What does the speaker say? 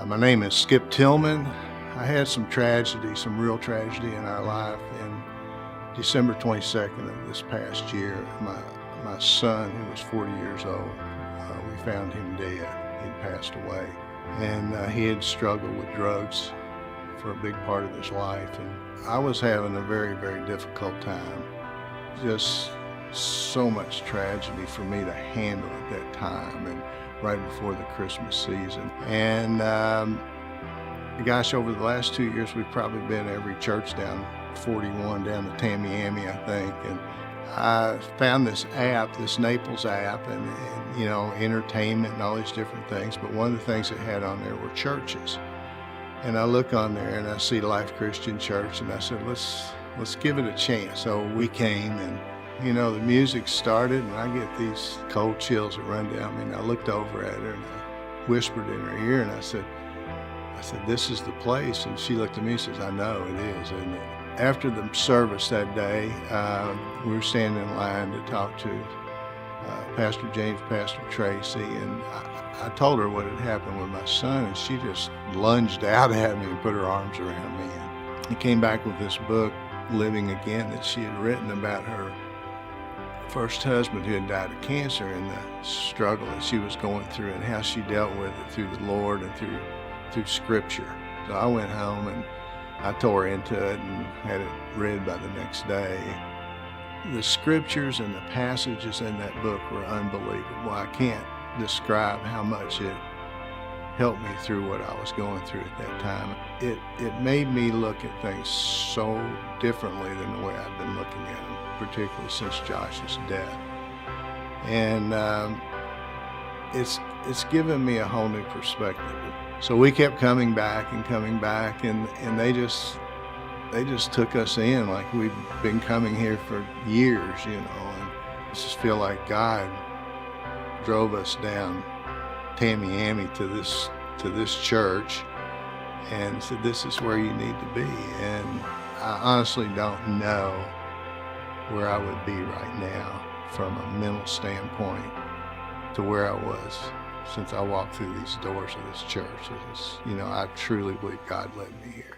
My name is Skip Tillman. I had some tragedy, some real tragedy in our life. In December 22nd of this past year, my son, who was 40 years old, we found him dead. He'd passed away. And he had struggled with drugs for a big part of his life. And I was having a very, very difficult time. Just so much tragedy for me to handle at that time and right before the Christmas season. And gosh, over the last 2 years, we've probably been to every church down 41, down to Tamiami, I think. And I found this app, this Naples app, and entertainment and all these different things. But one of the things it had on there were churches. And I look on there and I see Life Christian Church, and I said, let's give it a chance. So we came, and the music started, and I get these cold chills that run down me. And I looked over at her and I whispered in her ear, and I said, this is the place. And she looked at me and says, I know it is. And after the service that day, we were standing in line to talk to Pastor James, Pastor Tracy, and I told her what had happened with my son, and she just lunged out at me and put her arms around me. And he came back with this book, Living Again, that she had written about her first husband who had died of cancer and the struggle that she was going through and how she dealt with it through the Lord and through Scripture. So I went home and I tore into it and had it read by the next day. The scriptures and the passages in that book were unbelievable. I can't describe how much it helped me through what I was going through at that time. It made me look at things so differently than the way I've been looking at them, particularly since Josh's death. And it's given me a whole new perspective. So we kept coming back, and they just took us in like we've been coming here for years, and I just feel like God drove us down Tamiami to this church and said, this is where you need to be. And I honestly don't know where I would be right now from a mental standpoint to where I was since I walked through these doors of this church. I truly believe God led me here.